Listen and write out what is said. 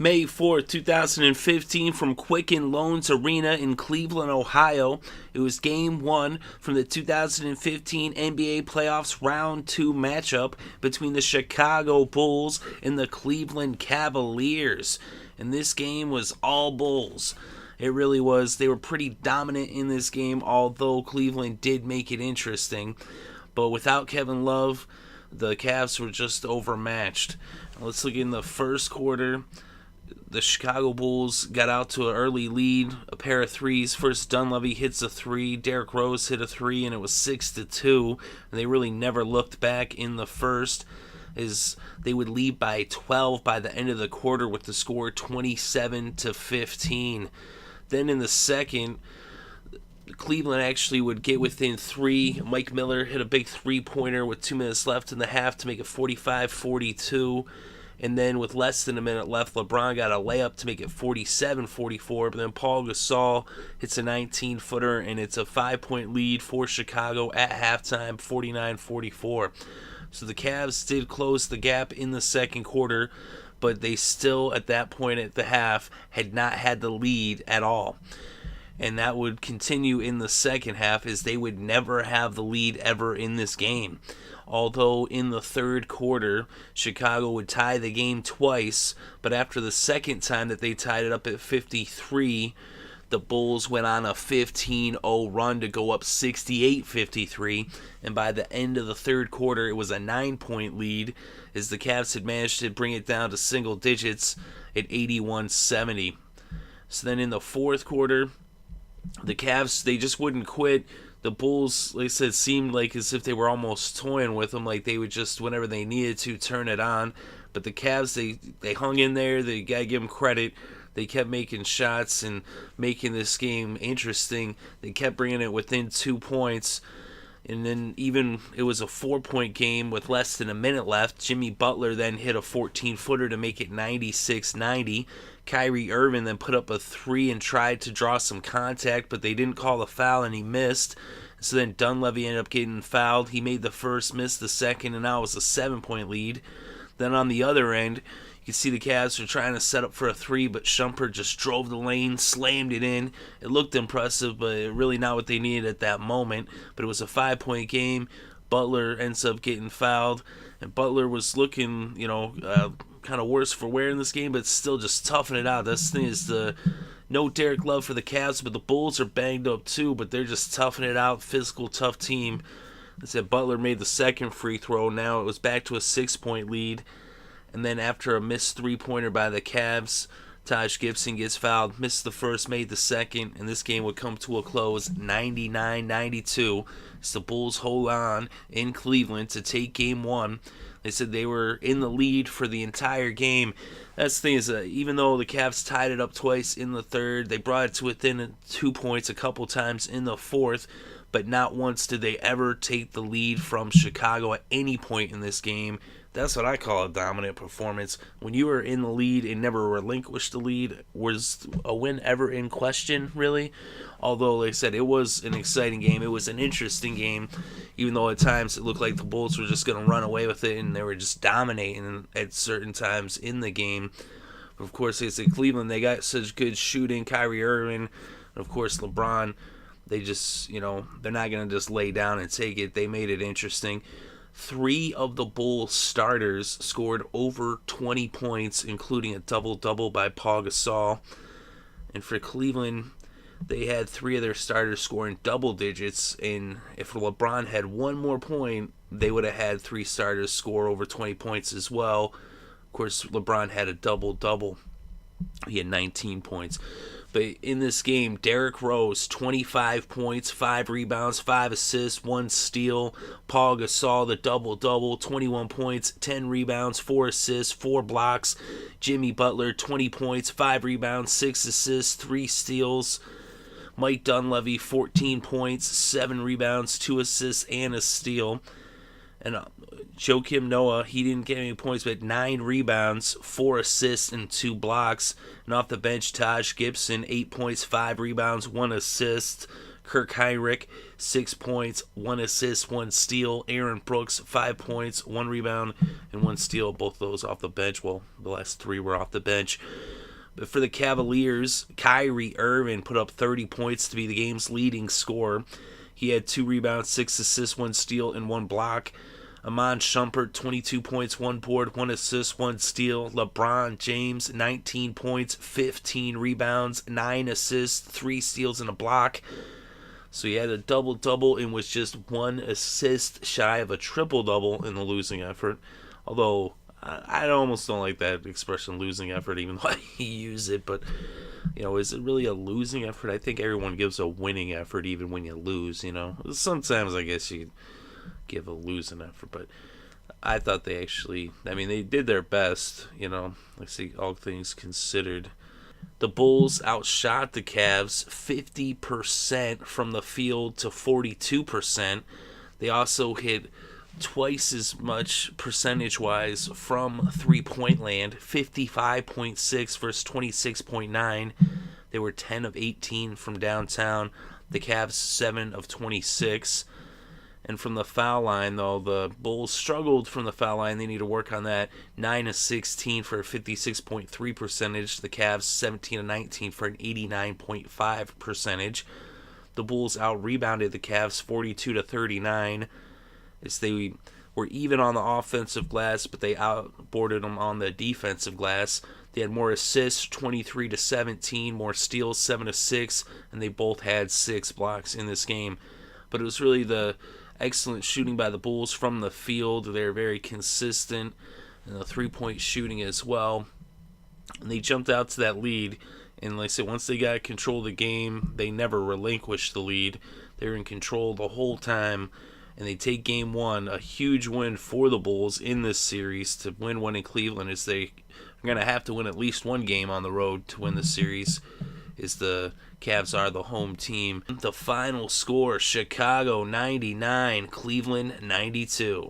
May 4th, 2015, from Quicken Loans Arena in Cleveland, Ohio. It was Game 1 from the 2015 NBA Playoffs Round 2 matchup between the Chicago Bulls and the Cleveland Cavaliers. And this game was all Bulls. It really was. They were pretty dominant in this game, although Cleveland did make it interesting. But without Kevin Love, the Cavs were just overmatched. Let's look in the first quarter. The Chicago Bulls got out to an early lead, a pair of threes. First, Dunleavy hits a three. Derrick Rose hit a three, and it was 6-2. And they really never looked back in the first, as they would lead by 12 by the end of the quarter with the score 27-15. Then in the second, Cleveland actually would get within three. Mike Miller hit a big three-pointer with 2 minutes left in the half to make it 45-42. And then with less than a minute left, LeBron got a layup to make it 47-44. But then Pau Gasol hits a 19-footer, and it's a 5-point lead for Chicago at halftime, 49-44. So the Cavs did close the gap in the second quarter, but they still, at that point at the half, had not had the lead at all. And that would continue in the second half, as they would never have the lead ever in this game. Although in the third quarter, Chicago would tie the game twice, but after the second time that they tied it up at 53, the Bulls went on a 15-0 run to go up 68-53, and by the end of the third quarter, it was a 9-point lead, as the Cavs had managed to bring it down to single digits at 81-70. So then in the fourth quarter, the Cavs, they just wouldn't quit. The Bulls, like I said, seemed like as if they were almost toying with them, like they would just, whenever they needed to, turn it on. But the Cavs, they hung in there. They got to give them credit. They kept making shots and making this game interesting. They kept bringing it within 2 points. And then even it was a 4-point game with less than a minute left. Jimmy Butler then hit a 14-footer to make it 96-90. Kyrie Irving then put up a three and tried to draw some contact, but they didn't call a foul and he missed. So then Dunleavy ended up getting fouled. He made the first, missed the second, and now it was a 7-point lead. Then on the other end, you can see the Cavs were trying to set up for a three, but Shumpert just drove the lane, slammed it in. It looked impressive, but really not what they needed at that moment. But it was a 5-point game. Butler ends up getting fouled, and Butler was looking, kind of worse for wear in this game, but still just toughing it out. This thing is no Derrick Love for the Cavs, but the Bulls are banged up too, but they're just toughing it out. Physical, tough team. I said Butler made the second free throw. Now it was back to a 6-point lead. And then after a missed three-pointer by the Cavs, Taj Gibson gets fouled, missed the first, made the second, and this game would come to a close 99-92. As the Bulls hold on in Cleveland to take game 1. They said they were in the lead for the entire game. That's the thing is, even though the Cavs tied it up twice in the third, they brought it to within 2 points a couple times in the fourth, but not once did they ever take the lead from Chicago at any point in this game. That's what I call a dominant performance. When you were in the lead and never relinquished the lead, was a win ever in question, really? Although, like I said, it was an exciting game. It was an interesting game, even though at times it looked like the Bulls were just going to run away with it, and they were just dominating at certain times in the game. But of course, like I said, Cleveland, they got such good shooting. Kyrie Irving, and of course, LeBron, they just, they're not going to just lay down and take it. They made it interesting. 3 of the Bulls starters scored over 20 points, including a double-double by Pau Gasol. And for Cleveland, they had 3 of their starters scoring double digits, and if LeBron had 1 more point, they would have had 3 starters score over 20 points as well. Of course, LeBron had a double-double. He had 19 points. But in this game, Derrick Rose, 25 points, 5 rebounds, 5 assists, 1 steal. Pau Gasol, the double-double, 21 points, 10 rebounds, 4 assists, 4 blocks. Jimmy Butler, 20 points, 5 rebounds, 6 assists, 3 steals. Mike Dunleavy, 14 points, 7 rebounds, 2 assists, and a steal. And Joakim Noah, he didn't get any points, but 9 rebounds, 4 assists, and 2 blocks. And off the bench, Taj Gibson, 8 points, 5 rebounds, 1 assist. Kirk Hinrich, 6 points, 1 assist, 1 steal. Aaron Brooks, 5 points, 1 rebound, and 1 steal. Both of those off the bench. Well, the last 3 were off the bench. But for the Cavaliers, Kyrie Irving put up 30 points to be the game's leading scorer. He had 2 rebounds, 6 assists, 1 steal, and 1 block. Iman Shumpert, 22 points, 1 board, 1 assist, 1 steal. LeBron James, 19 points, 15 rebounds, 9 assists, 3 steals, and a block. So he had a double-double and was just 1 assist shy of a triple-double in the losing effort. Although, I almost don't like that expression, losing effort, even though I use it. But, is it really a losing effort? I think everyone gives a winning effort even when you lose, Sometimes I guess you give a losing effort. But I thought they did their best, Let's see, all things considered. The Bulls outshot the Cavs 50% from the field to 42%. They also hit twice as much percentage-wise from three-point land, 55.6 versus 26.9. They were 10 of 18 from downtown. The Cavs 7 of 26. And from the foul line, though, the Bulls struggled from the foul line. They need to work on that. 9 of 16 for a 56.3 percentage. The Cavs 17 of 19 for an 89.5 percentage. The Bulls out-rebounded the Cavs 42 to 39. As they were even on the offensive glass, but they outboarded them on the defensive glass. They had more assists, 23 to 17, more steals, 7 to 6, and they both had 6 blocks in this game. But it was really the excellent shooting by the Bulls from the field. They're very consistent, and the three-point shooting as well. And they jumped out to that lead, and like I said, once they got control of the game, they never relinquished the lead. They were in control the whole time. And they take game 1, a huge win for the Bulls in this series to win one in Cleveland, as they are going to have to win at least one game on the road to win the series, as the Cavs are the home team. The final score, Chicago 99, Cleveland 92.